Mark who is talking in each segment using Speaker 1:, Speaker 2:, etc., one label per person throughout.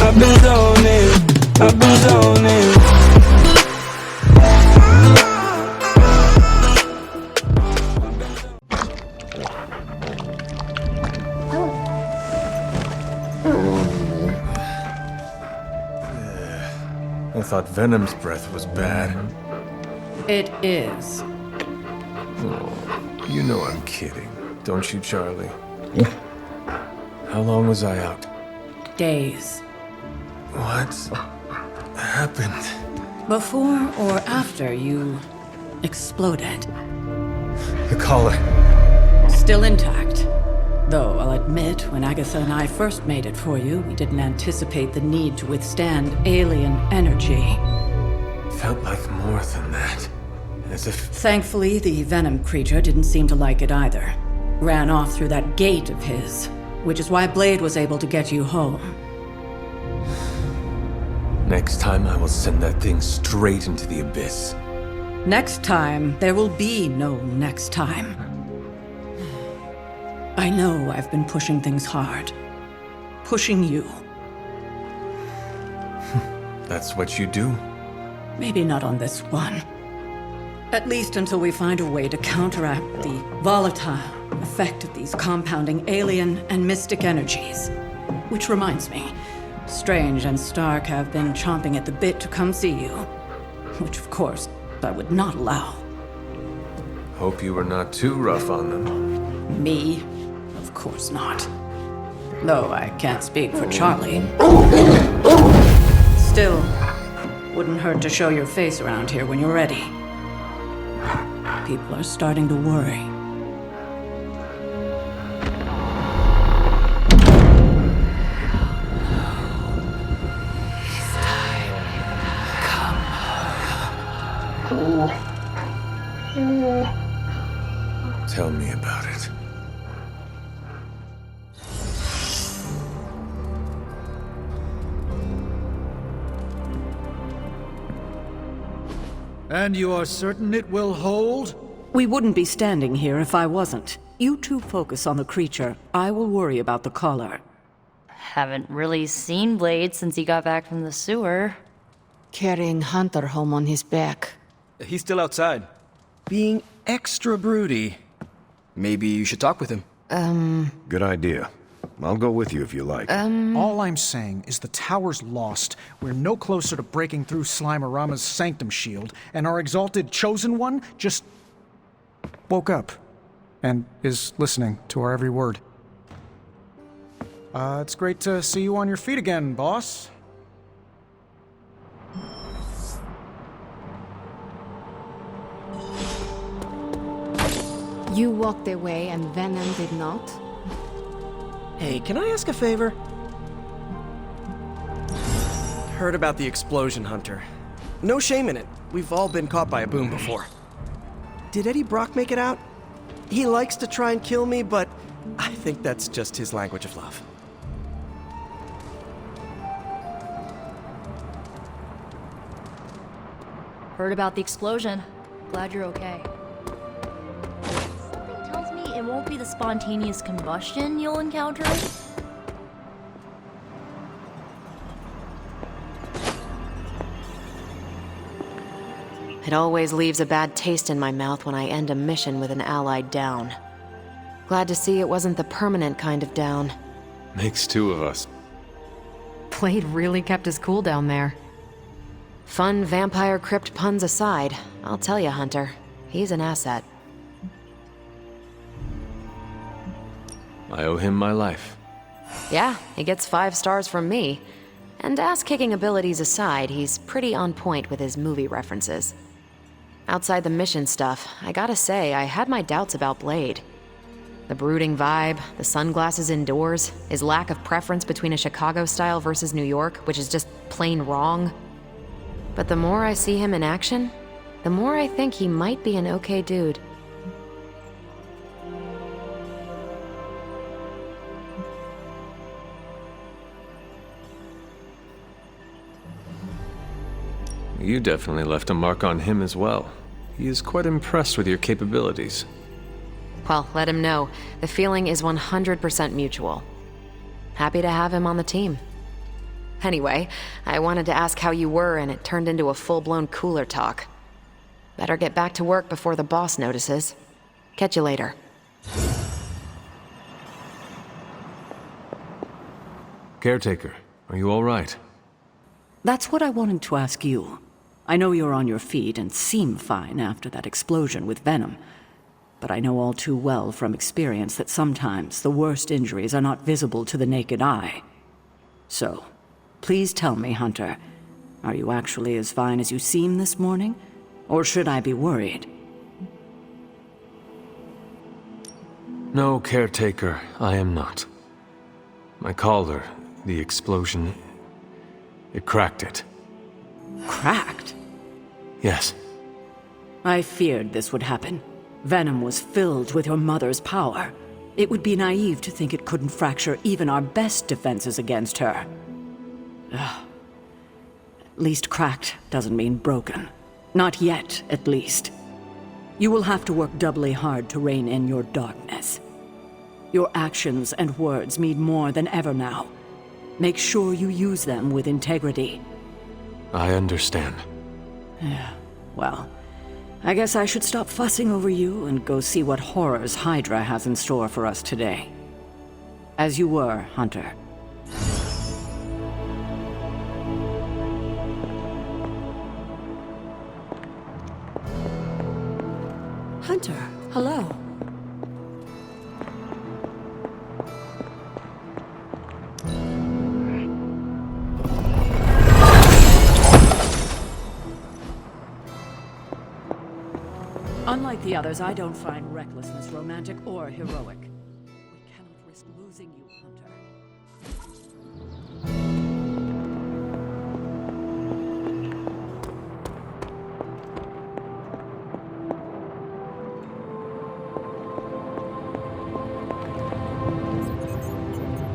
Speaker 1: I've been zoning, I've been zoning.
Speaker 2: I thought Venom's breath was bad.
Speaker 3: It is.
Speaker 2: Oh, you know I'm kidding, don't you, Charlie? How long was I out?
Speaker 3: Days.
Speaker 2: What happened?
Speaker 3: Before or after you exploded.
Speaker 2: The collar.
Speaker 3: Still intact. Though I'll admit, when Agatha and I first made it for you, we didn't anticipate the need to withstand alien energy.
Speaker 2: Felt like more than that. As if...
Speaker 3: Thankfully, the Venom creature didn't seem to like it either. Ran off through that gate of his, which is why Blade was able to get you home.
Speaker 2: Next time I will send that thing straight into the abyss.
Speaker 3: Next time, there will be no next time. I know I've been pushing things hard. Pushing you.
Speaker 2: That's what you do?
Speaker 3: Maybe not on this one. At least until we find a way to counteract the volatile effect of these compounding alien and mystic energies. Which reminds me, Strange and Stark have been chomping at the bit to come see you. Which, of course, I would not allow.
Speaker 2: Hope you were not too rough on them.
Speaker 3: Me? Of course not. Though I can't speak for Charlie. Still, wouldn't hurt to show your face around here when you're ready. People are starting to worry.
Speaker 2: Tell me about it.
Speaker 4: And you are certain it will hold?
Speaker 3: We wouldn't be standing here if I wasn't. You two focus on the creature. I will worry about the collar.
Speaker 5: Haven't really seen Blade since he got back from the sewer.
Speaker 6: Carrying Hunter home on his back.
Speaker 7: He's still outside. Being extra broody. Maybe you should talk with him.
Speaker 8: Good idea. I'll go with you if you like.
Speaker 4: All I'm saying is the tower's lost. We're no closer to breaking through Slimerama's sanctum shield, and our exalted chosen one just woke up and is listening to our every word. It's great to see you on your feet again, boss.
Speaker 6: You walked away and Venom did not?
Speaker 7: Hey, can I ask a favor? Heard about the explosion, Hunter. No shame in it. We've all been caught by a boom before. Did Eddie Brock make it out? He likes to try and kill me, but I think that's just his language of love.
Speaker 5: Heard about the explosion. Glad you're okay. Something tells me it won't be the spontaneous combustion you'll encounter.
Speaker 6: It always leaves a bad taste in my mouth when I end a mission with an allied down. Glad to see it wasn't the permanent kind of down.
Speaker 2: Makes two of us.
Speaker 6: Blade really kept his cool down there. Fun vampire crypt puns aside, I'll tell you, Hunter, he's an asset.
Speaker 2: I owe him my life.
Speaker 6: Yeah, he gets 5 stars from me. And ass-kicking abilities aside, he's pretty on point with his movie references. Outside the mission stuff, I gotta say, I had my doubts about Blade. The brooding vibe, the sunglasses indoors, his lack of preference between a Chicago style versus New York, which is just plain wrong. But the more I see him in action, the more I think he might be an okay dude.
Speaker 2: You definitely left a mark on him as well. He is quite impressed with your capabilities.
Speaker 6: Well, let him know. The feeling is 100% mutual. Happy to have him on the team. Anyway, I wanted to ask how you were, and it turned into a full-blown cooler talk. Better get back to work before the boss notices. Catch you later.
Speaker 2: Caretaker, are you all right?
Speaker 3: That's what I wanted to ask you. I know you're on your feet and seem fine after that explosion with Venom. But I know all too well from experience that sometimes the worst injuries are not visible to the naked eye. So, please tell me, Hunter, are you actually as fine as you seem this morning? Or should I be worried?
Speaker 2: No, Caretaker, I am not. My collar, the explosion, it cracked it.
Speaker 3: Cracked?
Speaker 2: Yes.
Speaker 3: I feared this would happen. Venom was filled with your mother's power. It would be naive to think it couldn't fracture even our best defenses against her. Ugh. At least cracked doesn't mean broken. Not yet, at least. You will have to work doubly hard to rein in your darkness. Your actions and words mean more than ever now. Make sure you use them with integrity.
Speaker 2: I understand.
Speaker 3: Yeah, well, I guess I should stop fussing over you and go see what horrors Hydra has in store for us today. As you were, Hunter. Hunter, hello. Unlike the others, I don't find recklessness romantic or heroic. We cannot risk losing you, Hunter.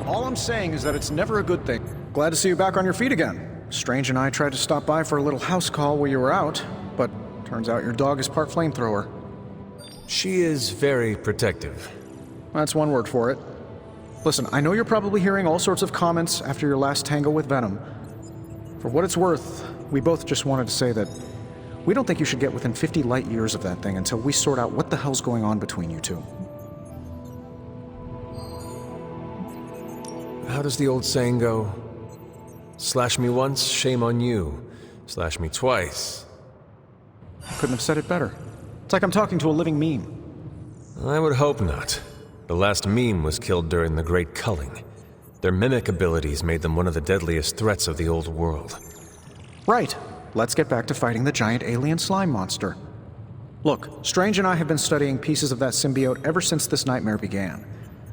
Speaker 4: All I'm saying is that it's never a good thing. Glad to see you back on your feet again. Strange and I tried to stop by for a little house call while you were out, but turns out your dog is part flamethrower.
Speaker 2: She is very protective.
Speaker 4: That's one word for it. Listen, I know you're probably hearing all sorts of comments after your last tango with Venom. For what it's worth, we both just wanted to say that we don't think you should get within 50 light years of that thing until we sort out what the hell's going on between you two.
Speaker 2: How does the old saying go? Slash me once, shame on you. Slash me twice.
Speaker 4: Couldn't have said it better. It's like I'm talking to a living meme.
Speaker 2: I would hope not. The last meme was killed during the Great Culling. Their mimic abilities made them one of the deadliest threats of the old world.
Speaker 4: Right. Let's get back to fighting the giant alien slime monster. Look, Strange and I have been studying pieces of that symbiote ever since this nightmare began.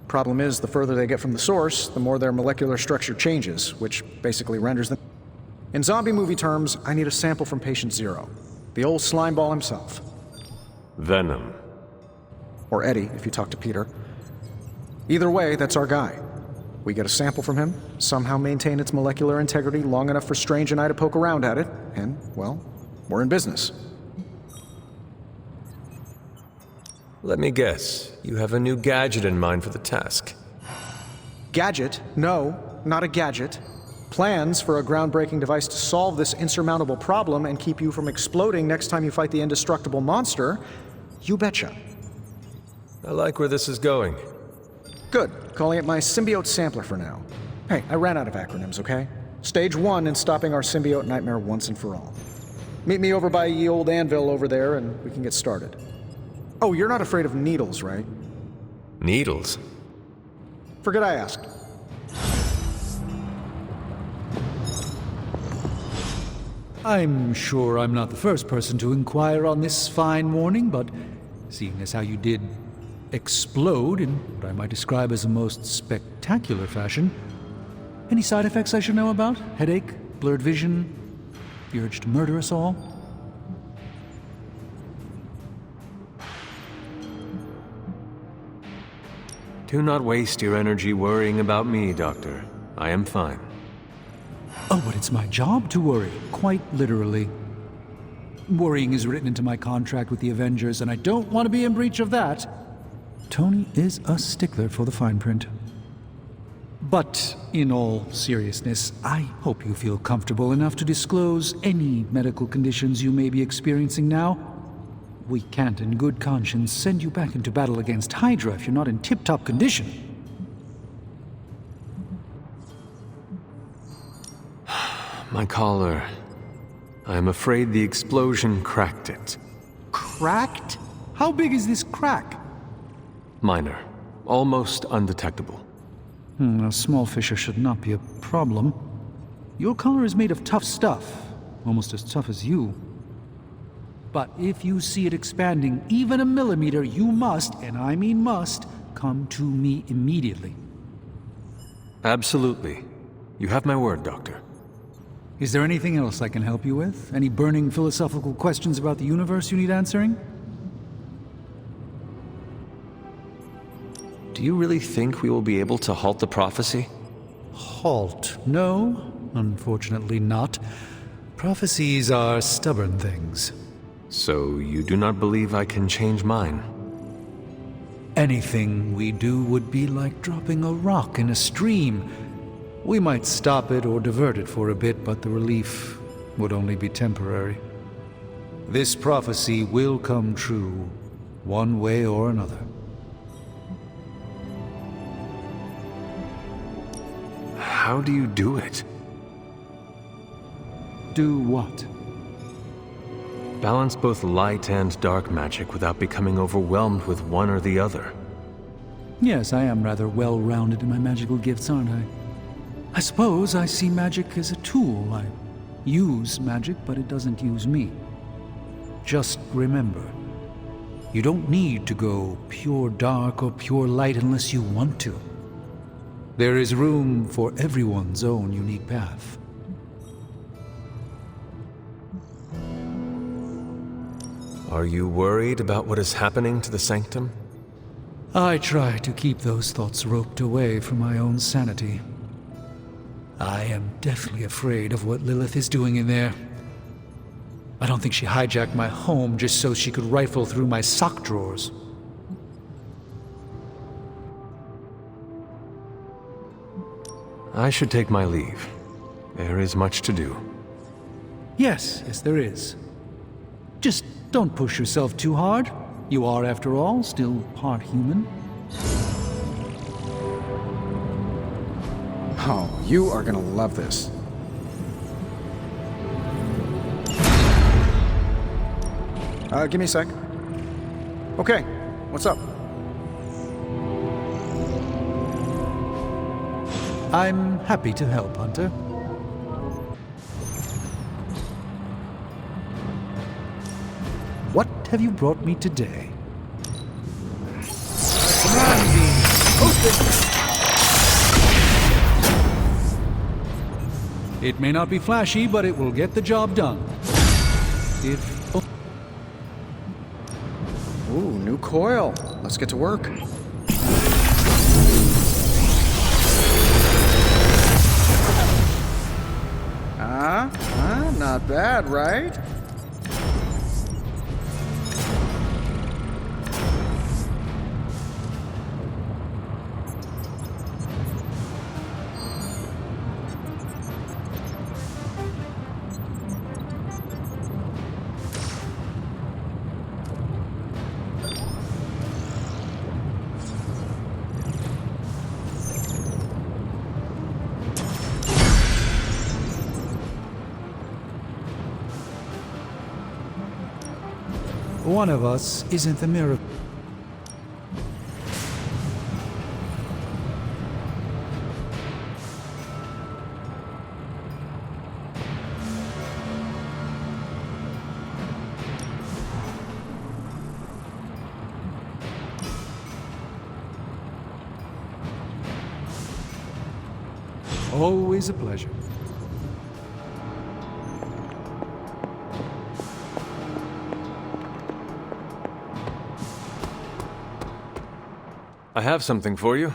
Speaker 4: Problem is, the further they get from the source, the more their molecular structure changes, which basically renders them... In zombie movie terms, I need a sample from Patient Zero. The old slime ball himself.
Speaker 2: Venom.
Speaker 4: Or Eddie, if you talk to Peter. Either way, that's our guy. We get a sample from him, somehow maintain its molecular integrity long enough for Strange and I to poke around at it, and, well, we're in business.
Speaker 2: Let me guess, you have a new gadget in mind for the task.
Speaker 4: Gadget? No, not a gadget. Plans for a groundbreaking device to solve this insurmountable problem and keep you from exploding next time you fight the indestructible monster? You betcha.
Speaker 2: I like where this is going.
Speaker 4: Good. Calling it my symbiote sampler for now. Hey, I ran out of acronyms, okay? Stage 1 in stopping our symbiote nightmare once and for all. Meet me over by ye old anvil over there and we can get started. Oh, you're not afraid of needles, right?
Speaker 2: Needles?
Speaker 4: Forget I asked.
Speaker 9: I'm sure I'm not the first person to inquire on this fine morning, but seeing as how you did explode in what I might describe as a most spectacular fashion, any side effects I should know about? Headache? Blurred vision? The urge to murder us all?
Speaker 2: Do not waste your energy worrying about me, Doctor. I am fine.
Speaker 9: Oh, but it's my job to worry, quite literally. Worrying is written into my contract with the Avengers, and I don't want to be in breach of that. Tony is a stickler for the fine print. But in all seriousness, I hope you feel comfortable enough to disclose any medical conditions you may be experiencing now. We can't in good conscience send you back into battle against Hydra if you're not in tip-top condition.
Speaker 2: My collar. I am afraid the explosion cracked it.
Speaker 9: Cracked? How big is this crack?
Speaker 2: Minor. Almost undetectable.
Speaker 9: A small fissure should not be a problem. Your collar is made of tough stuff, almost as tough as you. But if you see it expanding even a millimeter, you must, and I mean must, come to me immediately.
Speaker 2: Absolutely. You have my word, Doctor.
Speaker 9: Is there anything else I can help you with? Any burning philosophical questions about the universe you need answering?
Speaker 2: Do you really think we will be able to halt the prophecy?
Speaker 9: Halt? No, unfortunately not. Prophecies are stubborn things.
Speaker 2: So you do not believe I can change mine?
Speaker 9: Anything we do would be like dropping a rock in a stream. We might stop it or divert it for a bit, but the relief would only be temporary. This prophecy will come true, one way or another.
Speaker 2: How do you do it?
Speaker 9: Do what?
Speaker 2: Balance both light and dark magic without becoming overwhelmed with one or the other.
Speaker 9: Yes, I am rather well-rounded in my magical gifts, aren't I? I suppose I see magic as a tool. I use magic, but it doesn't use me. Just remember, you don't need to go pure dark or pure light unless you want to. There is room for everyone's own unique path.
Speaker 2: Are you worried about what is happening to the Sanctum?
Speaker 9: I try to keep those thoughts roped away from my own sanity. I am deathly afraid of what Lilith is doing in there. I don't think she hijacked my home just so she could rifle through my sock drawers.
Speaker 2: I should take my leave. There is much to do.
Speaker 9: Yes, there is. Just don't push yourself too hard. You are, after all, still part human.
Speaker 4: Oh, you are gonna love this. Give me a sec. Okay, what's up?
Speaker 9: I'm happy to help, Hunter. What have you brought me today? Command beam! Posted! It may not be flashy, but it will get the job done.
Speaker 4: Ooh, new coil. Let's get to work. Not bad, right?
Speaker 9: One of us isn't the miracle. Always a pleasure.
Speaker 2: I have something for you.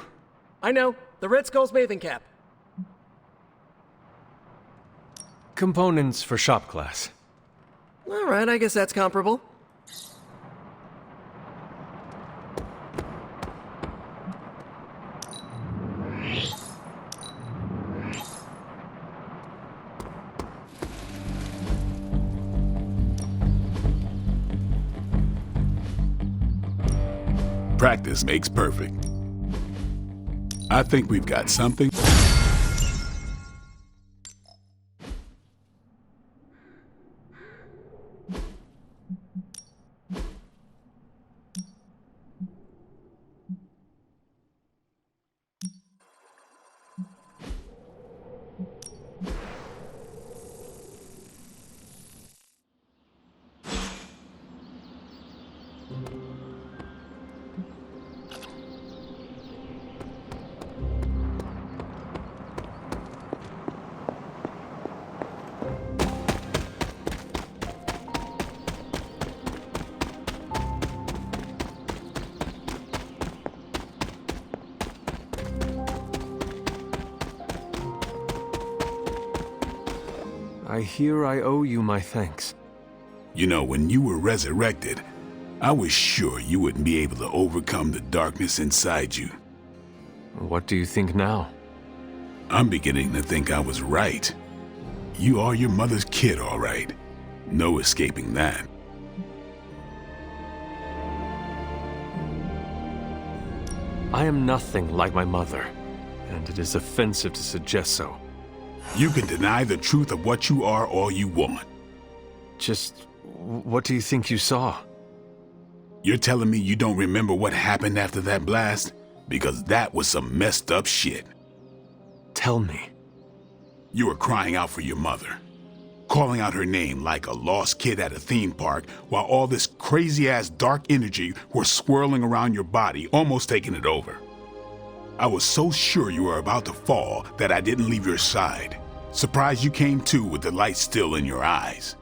Speaker 7: I know. The Red Skull's bathing cap.
Speaker 2: Components for shop class.
Speaker 7: All right, I guess that's comparable.
Speaker 10: Practice makes perfect. I think we've got something.
Speaker 2: I hear I owe you my thanks.
Speaker 10: You know, when you were resurrected, I was sure you wouldn't be able to overcome the darkness inside you.
Speaker 2: What do you think now?
Speaker 10: I'm beginning to think I was right. You are your mother's kid, all right. No escaping that.
Speaker 2: I am nothing like my mother, and it is offensive to suggest so.
Speaker 10: You can deny the truth of what you are all you want.
Speaker 2: Just, what do you think you saw?
Speaker 10: You're telling me you don't remember what happened after that blast? Because that was some messed up shit.
Speaker 2: Tell me.
Speaker 10: You were crying out for your mother, calling out her name like a lost kid at a theme park, while all this crazy-ass dark energy was swirling around your body, almost taking it over. I was so sure you were about to fall that I didn't leave your side. Surprised you came to with the light still in your eyes.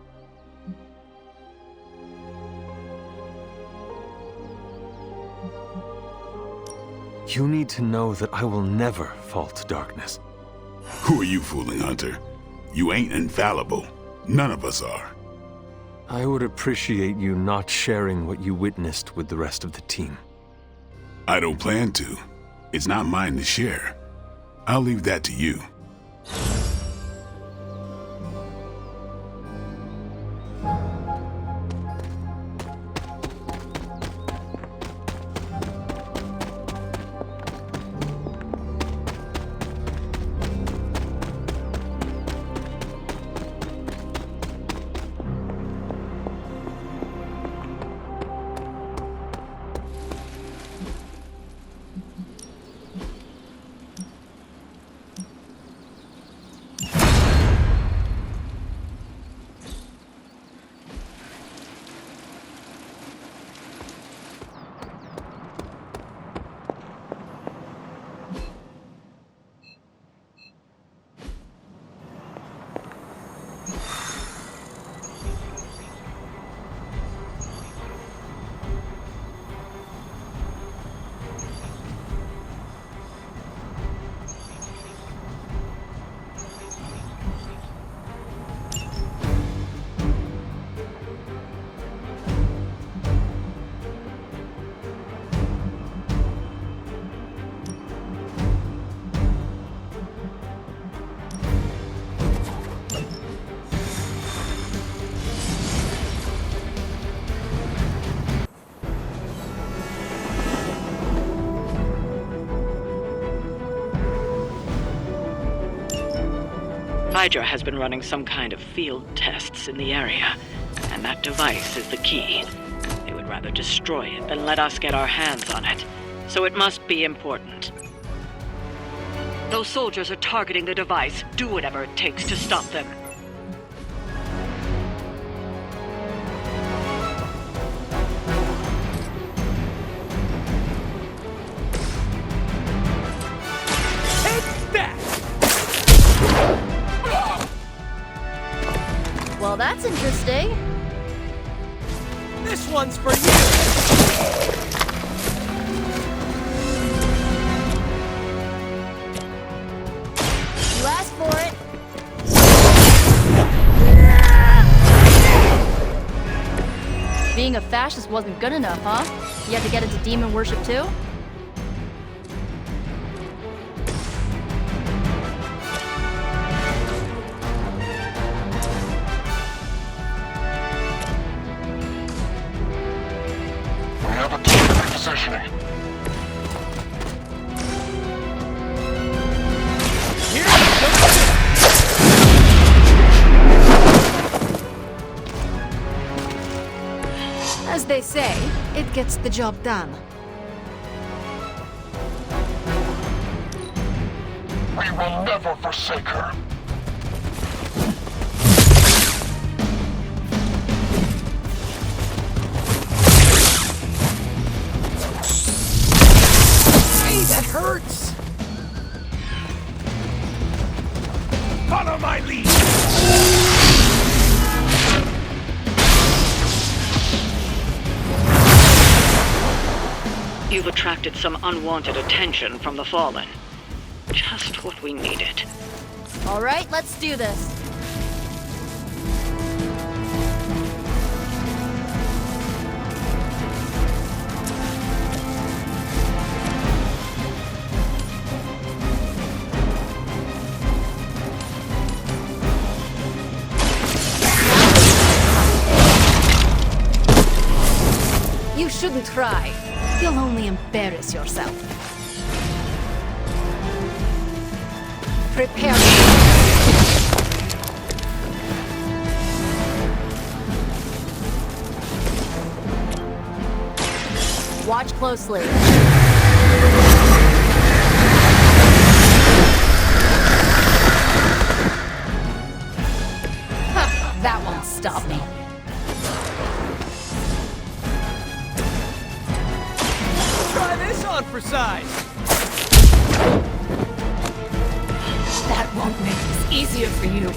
Speaker 2: You need to know that I will never fall to darkness.
Speaker 10: Who are you fooling, Hunter? You ain't infallible. None of us are.
Speaker 2: I would appreciate you not sharing what you witnessed with the rest of the team.
Speaker 10: I don't plan to. It's not mine to share. I'll leave that to you.
Speaker 11: Hydra has been running some kind of field tests in the area, and that device is the key. They would rather destroy it than let us get our hands on it, so it must be important. Those soldiers are targeting the device. Do whatever it takes to stop them.
Speaker 5: Well, that's interesting.
Speaker 7: This one's for you!
Speaker 5: You asked for it. Being a fascist wasn't good enough, huh? You had to get into demon worship too?
Speaker 12: We have a target positioning. they say, it gets the job done.
Speaker 13: We will never forsake her.
Speaker 7: Hey, that hurts!
Speaker 13: Follow my lead!
Speaker 11: You've attracted some unwanted attention from the Fallen. Just what we needed.
Speaker 5: All right, let's do this.
Speaker 12: You shouldn't try. You'll only embarrass yourself. Prepare.
Speaker 5: Watch closely.
Speaker 12: That won't stop me.
Speaker 7: Try this on for size!
Speaker 12: That won't make this easier for you.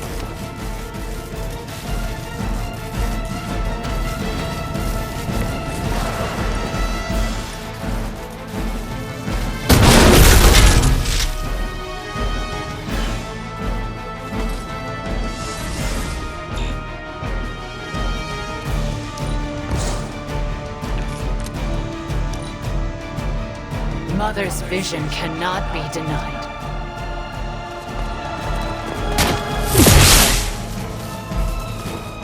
Speaker 6: Mother's vision cannot be denied.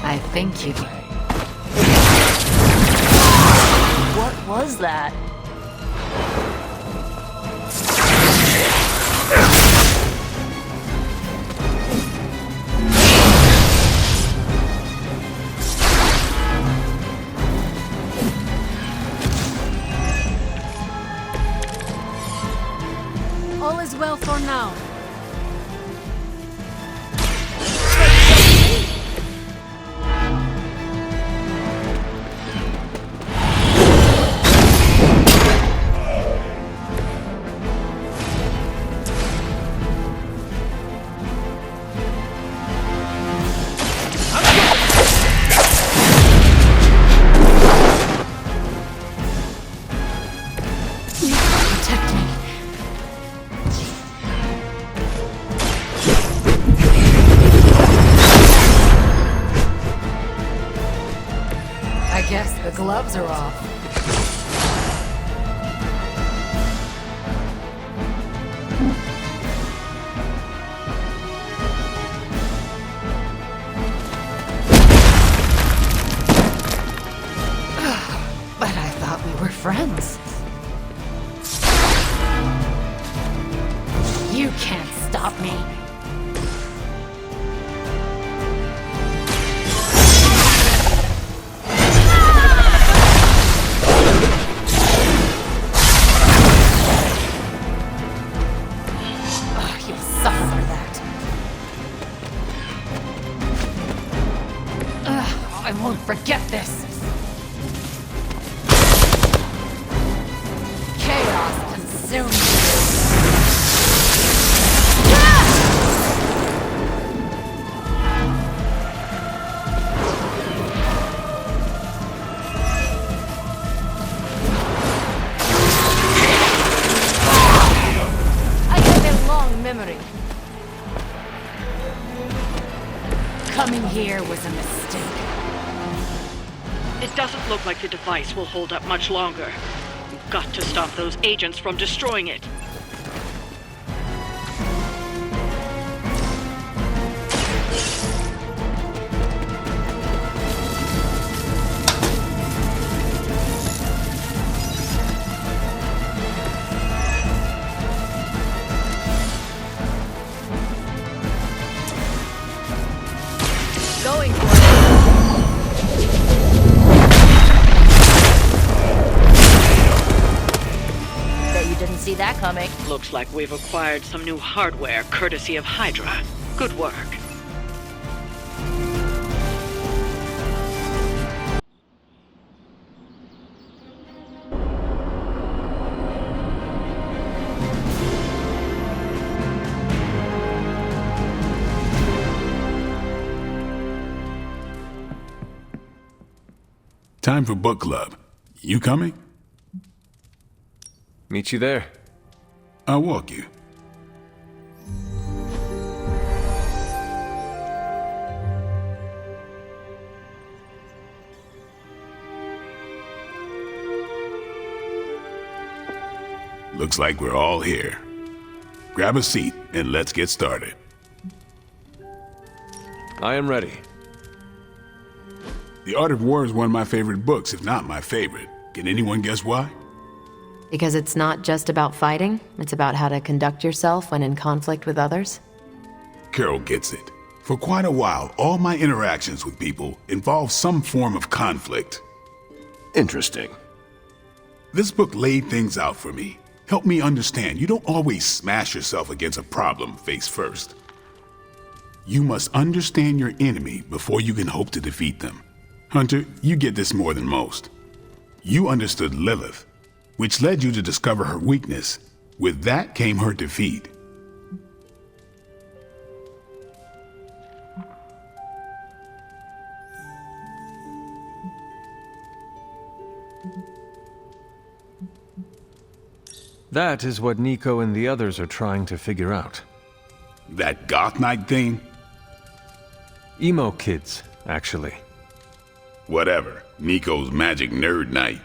Speaker 6: I think you... What was that?
Speaker 12: All is well for now.
Speaker 6: Protect me. I guess the gloves are off. But I thought we were friends. You can't stop me. You'll suffer for that. I won't forget this. Chaos consumes you.
Speaker 12: I have a long memory.
Speaker 6: Coming here was a mistake.
Speaker 11: It doesn't look like the device will hold up much longer. We've got to stop those agents from destroying it.
Speaker 5: Going for it. that coming.
Speaker 11: Looks like we've acquired some new hardware courtesy of Hydra. Good work.
Speaker 10: Time for book club. You coming?
Speaker 2: Meet you there.
Speaker 10: I'll walk you. Looks like we're all here. Grab a seat and let's get started.
Speaker 2: I am ready.
Speaker 10: The Art of War is one of my favorite books, if not my favorite. Can anyone guess why?
Speaker 6: Because it's not just about fighting, it's about how to conduct yourself when in conflict with others.
Speaker 10: Carol gets it. For quite a while, all my interactions with people involve some form of conflict.
Speaker 8: Interesting.
Speaker 10: This book laid things out for me. Helped me understand you don't always smash yourself against a problem face first. You must understand your enemy before you can hope to defeat them. Hunter, you get this more than most. You understood Lilith, which led you to discover her weakness. With that came her defeat.
Speaker 2: That is what Nico and the others are trying to figure out.
Speaker 10: That goth night thing?
Speaker 2: Emo kids, actually.
Speaker 10: Whatever. Nico's magic nerd night.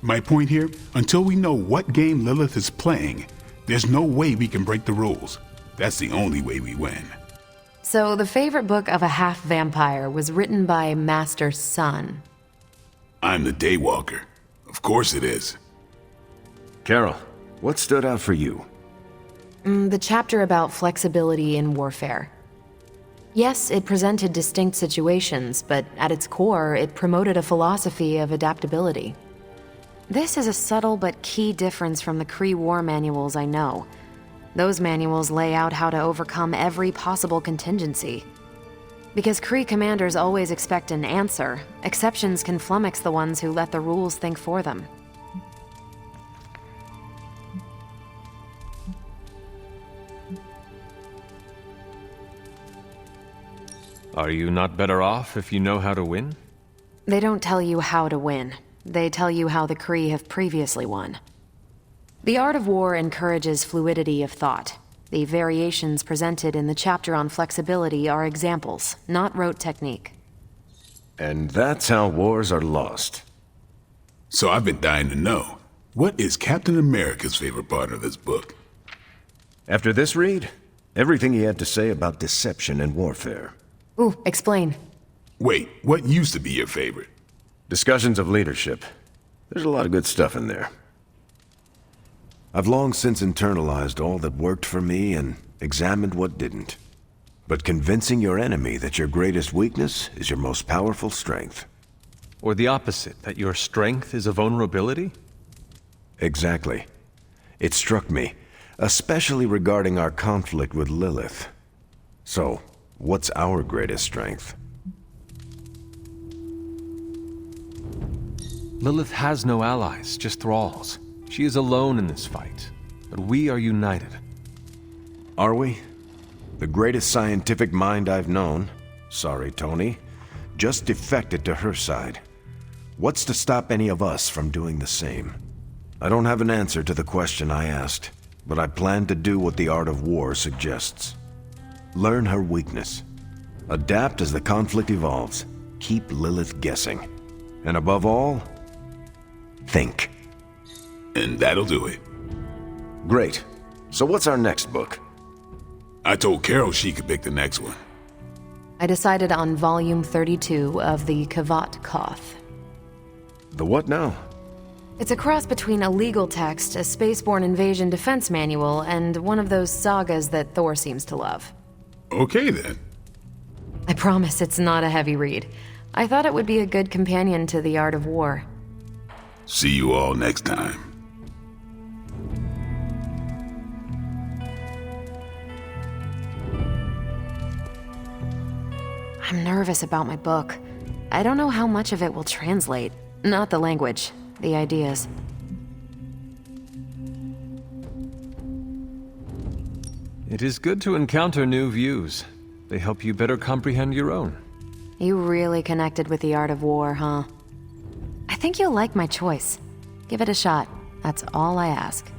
Speaker 10: My point here, until we know what game Lilith is playing, there's no way we can break the rules. That's the only way we win.
Speaker 6: So the favorite book of a half-vampire was written by Master's son.
Speaker 10: I'm the Daywalker. Of course it is.
Speaker 8: Carol, what stood out for you?
Speaker 6: The chapter about flexibility in warfare. Yes, it presented distinct situations, but at its core, it promoted a philosophy of adaptability. This is a subtle but key difference from the Kree war manuals I know. Those manuals lay out how to overcome every possible contingency. Because Kree commanders always expect an answer, exceptions can flummox the ones who let the rules think for them.
Speaker 2: Are you not better off if you know how to win?
Speaker 6: They don't tell you how to win. They tell you how the Kree have previously won. The Art of War encourages fluidity of thought. The variations presented in the chapter on flexibility are examples, not rote technique.
Speaker 8: And that's how wars are lost.
Speaker 10: So I've been dying to know, what is Captain America's favorite part of this book?
Speaker 8: After this read, everything he had to say about deception and warfare.
Speaker 6: Ooh, explain.
Speaker 10: Wait, what used to be your favorite?
Speaker 8: Discussions of leadership. There's a lot of good stuff in there. I've long since internalized all that worked for me and examined what didn't. But convincing your enemy that your greatest weakness is your most powerful strength.
Speaker 2: Or the opposite, that your strength is a vulnerability?
Speaker 8: Exactly. It struck me, especially regarding our conflict with Lilith. So, what's our greatest strength?
Speaker 2: Lilith has no allies, just thralls. She is alone in this fight, but we are united.
Speaker 8: Are we? The greatest scientific mind I've known, sorry Tony, just defected to her side. What's to stop any of us from doing the same? I don't have an answer to the question I asked, but I plan to do what the Art of War suggests. Learn her weakness. Adapt as the conflict evolves. Keep Lilith guessing. And above all, think.
Speaker 10: And that'll do it.
Speaker 8: Great. So what's our next book?
Speaker 10: I told Carol she could pick the next one.
Speaker 6: I decided on volume 32 of the Kavat Koth.
Speaker 8: The what now?
Speaker 6: It's a cross between a legal text, a spaceborne invasion defense manual, and one of those sagas that Thor seems to love.
Speaker 10: Okay then.
Speaker 6: I promise it's not a heavy read. I thought it would be a good companion to The Art of War.
Speaker 10: See you all next time.
Speaker 6: I'm nervous about my book. I don't know how much of it will translate. Not the language, the ideas.
Speaker 2: It is good to encounter new views. They help you better comprehend your own.
Speaker 6: You really connected with the art of war, huh? I think you'll like my choice. Give it a shot. That's all I ask.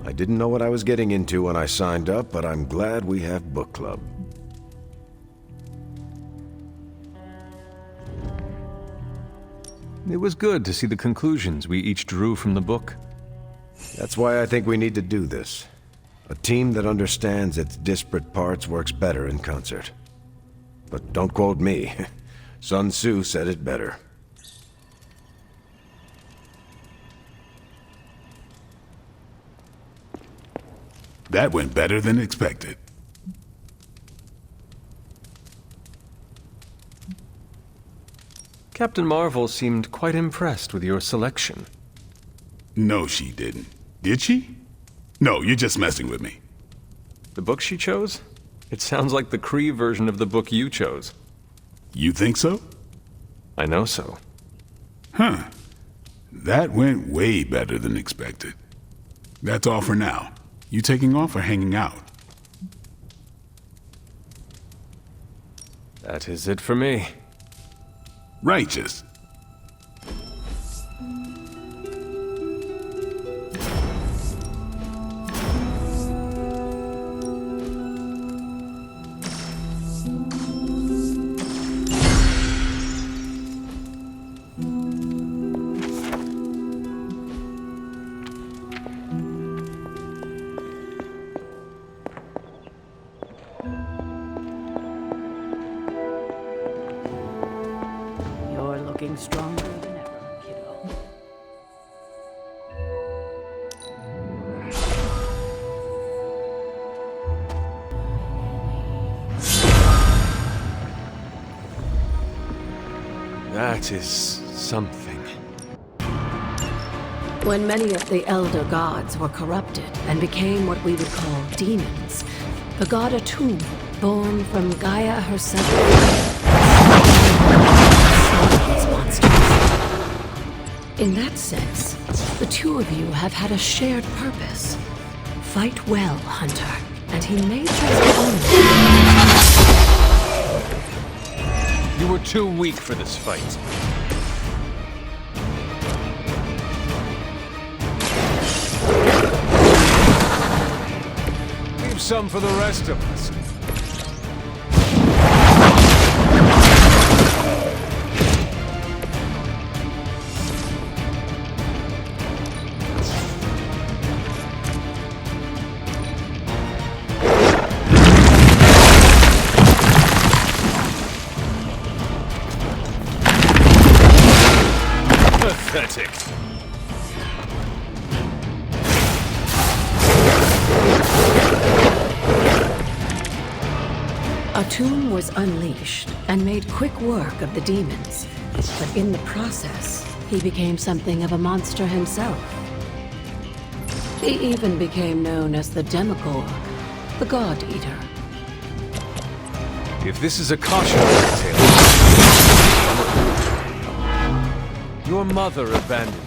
Speaker 8: I didn't know what I was getting into when I signed up, but I'm glad we have book club.
Speaker 2: It was good to see the conclusions we each drew from the book.
Speaker 8: That's why I think we need to do this. A team that understands its disparate parts works better in concert. But don't quote me. Sun Tzu said it better.
Speaker 10: That went better than expected.
Speaker 2: Captain Marvel seemed quite impressed with your selection.
Speaker 10: No, she didn't. Did she? No, you're just messing with me.
Speaker 2: The book she chose? It sounds like the Kree version of the book you chose.
Speaker 10: You think so?
Speaker 2: I know so.
Speaker 10: Huh. That went way better than expected. That's all for now. You taking off or hanging out?
Speaker 2: That is it for me.
Speaker 10: Righteous.
Speaker 3: You're looking stronger than ever, kiddo.
Speaker 2: That is something.
Speaker 12: When many of the elder gods were corrupted and became what we would call demons, the god Atum, born from Gaia herself, saved these monsters. In that sense, the two of you have had a shared purpose. Fight well, Hunter, and he may just honor you.
Speaker 2: You were too weak for this fight. Leave some for the rest of us. Pathetic.
Speaker 12: Atum was unleashed and made quick work of the demons, but in the process, he became something of a monster himself. He even became known as the Demigorg, the God Eater.
Speaker 2: If this is a cautionary tale, your mother abandoned you.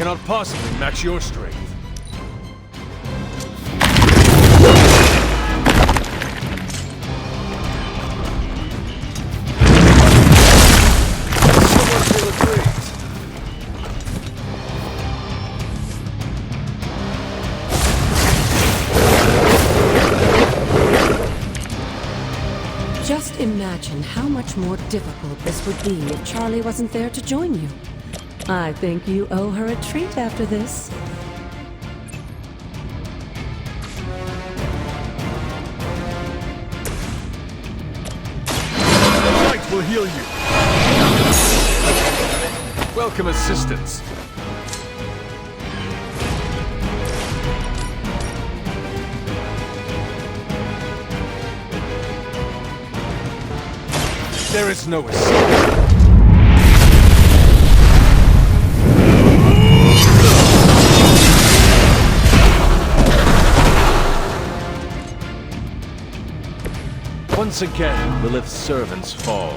Speaker 2: cannot possibly match your strength. Someone will agree.
Speaker 12: Just imagine how much more difficult this would be if Charlie wasn't there to join you. I think you owe her a treat after this.
Speaker 2: Light will heal you. Welcome assistance. There is no escape. Once again, Lilith's servants fall.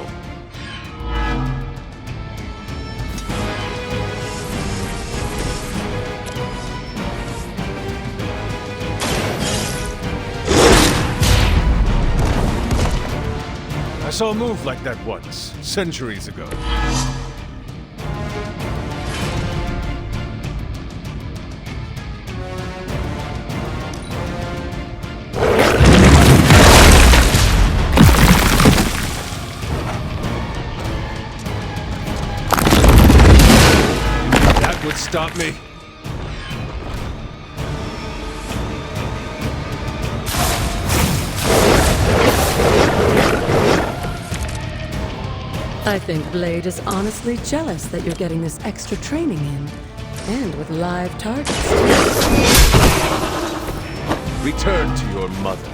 Speaker 2: I saw a move like that once, centuries ago. That would stop me.
Speaker 12: I think Blade is honestly jealous that you're getting this extra training in. And with live targets.
Speaker 2: Return to your mother.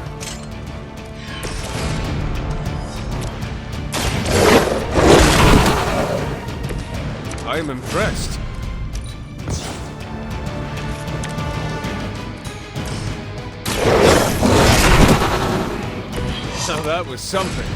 Speaker 2: I am impressed. Now that was something.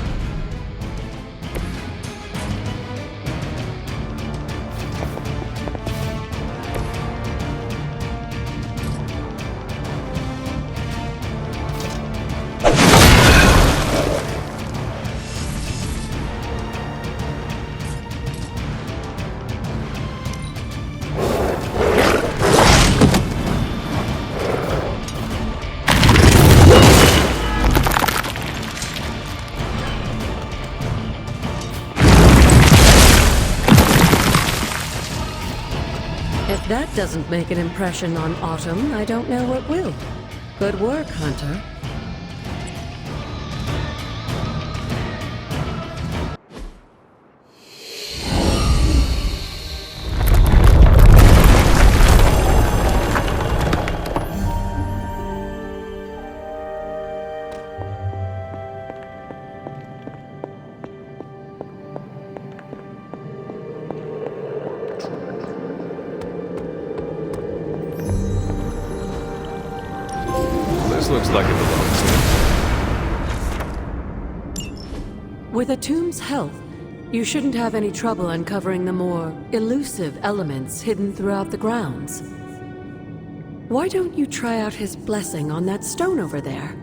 Speaker 12: If that doesn't make an impression on Atum, I don't know what will. Good work, Hunter.
Speaker 2: This looks like it belongs here.
Speaker 12: With Atum's help, you shouldn't have any trouble uncovering the more elusive elements hidden throughout the grounds. Why don't you try out his blessing on that stone over there?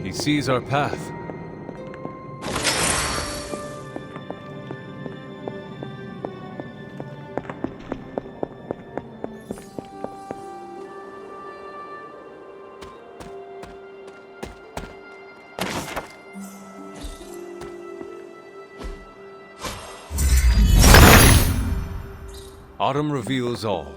Speaker 2: He sees our path. Autumn reveals all.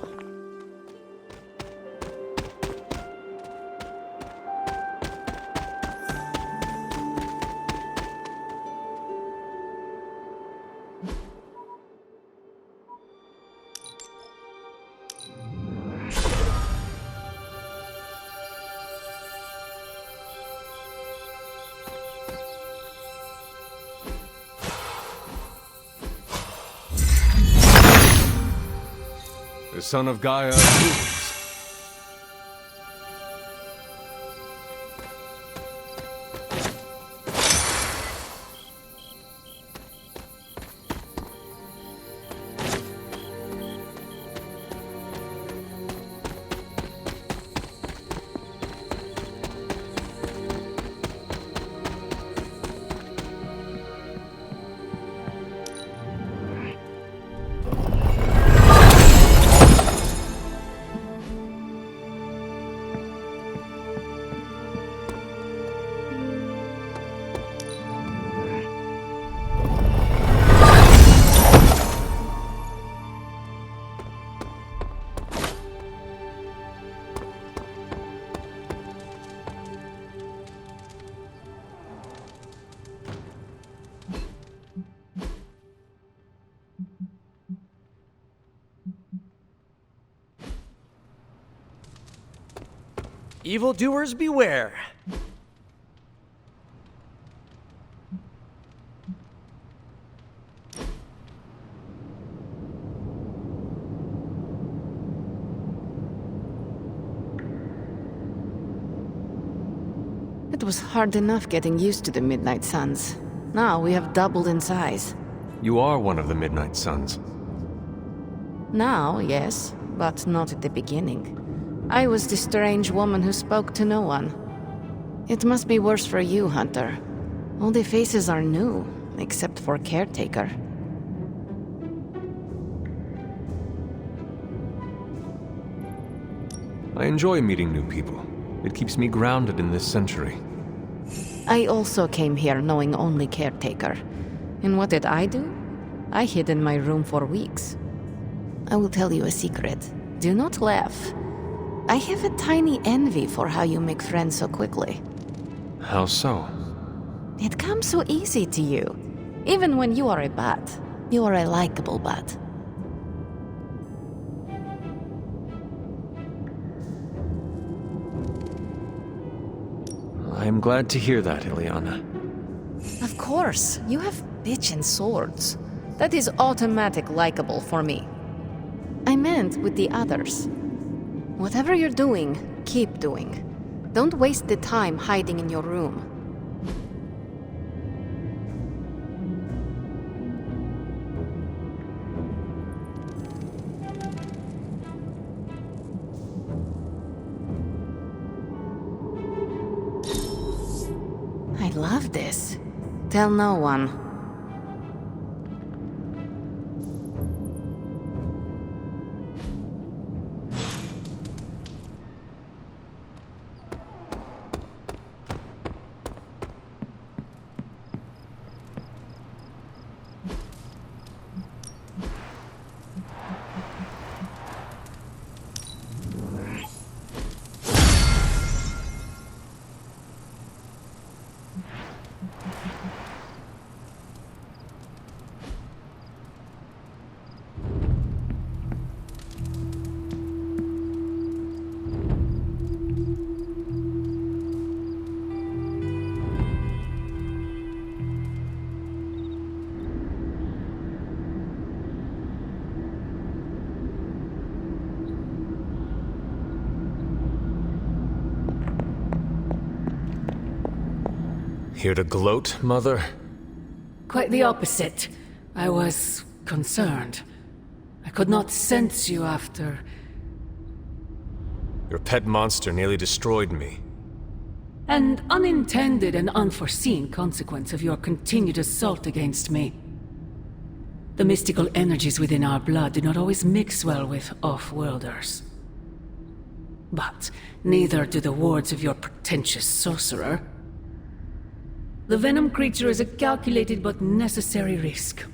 Speaker 2: The son of Gaia rules.
Speaker 7: Evildoers beware.
Speaker 12: It was hard enough getting used to the Midnight Suns. Now we have doubled in size.
Speaker 2: You are one of the Midnight Suns.
Speaker 12: Now, yes, but not at the beginning. I was the strange woman who spoke to no one. It must be worse for you, Hunter. All the faces are new, except for Caretaker.
Speaker 2: I enjoy meeting new people. It keeps me grounded in this century.
Speaker 12: I also came here knowing only Caretaker. And what did I do? I hid in my room for weeks. I will tell you a secret. Do not laugh. I have a tiny envy for how you make friends so quickly.
Speaker 2: How so?
Speaker 12: It comes so easy to you. Even when you are a bat, you are a likable bat.
Speaker 2: I am glad to hear that, Ileana.
Speaker 12: Of course, you have bitchin' swords. That is automatic likable for me. I meant with the others. Whatever you're doing, keep doing. Don't waste the time hiding in your room. I love this. Tell no one.
Speaker 2: Here to gloat, Mother?
Speaker 14: Quite the opposite. I was concerned. I could not sense you after...
Speaker 2: Your pet monster nearly destroyed me.
Speaker 14: An unintended and unforeseen consequence of your continued assault against me. The mystical energies within our blood do not always mix well with off-worlders. But neither do the wards of your pretentious sorcerer. The venom creature is a calculated but necessary risk.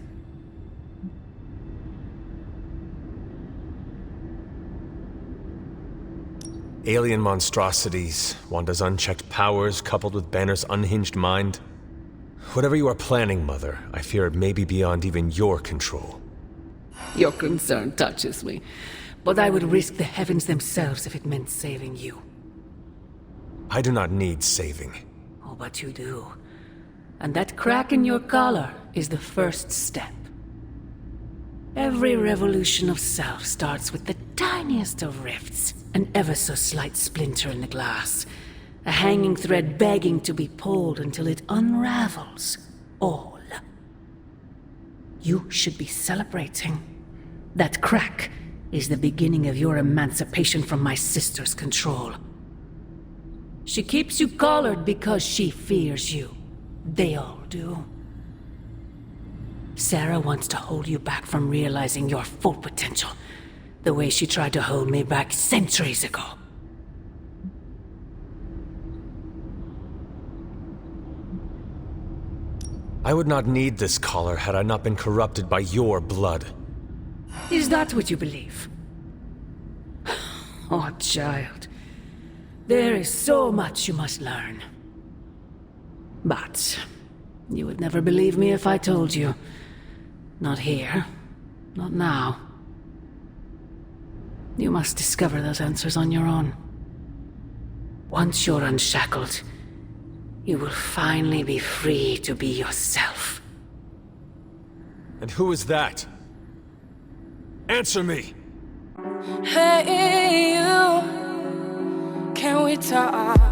Speaker 2: Alien monstrosities, Wanda's unchecked powers coupled with Banner's unhinged mind. Whatever you are planning, Mother, I fear it may be beyond even your control.
Speaker 14: Your concern touches me, but I would risk the heavens themselves if it meant saving you.
Speaker 2: I do not need saving.
Speaker 14: Oh, but you do. And that crack in your collar is the first step. Every revolution of self starts with the tiniest of rifts, an ever so slight splinter in the glass, a hanging thread begging to be pulled until it unravels all. You should be celebrating. That crack is the beginning of your emancipation from my sister's control. She keeps you collared because she fears you. They all do. Sarah wants to hold you back from realizing your full potential, the way she tried to hold me back centuries ago.
Speaker 2: I would not need this collar had I not been corrupted by your blood.
Speaker 14: Is that what you believe? Oh, child. There is so much you must learn. But you would never believe me if I told you. Not here. Not now. You must discover those answers on your own. Once you're unshackled, you will finally be free to be yourself.
Speaker 2: And who is that? Answer me!
Speaker 1: Hey, you. Can we talk?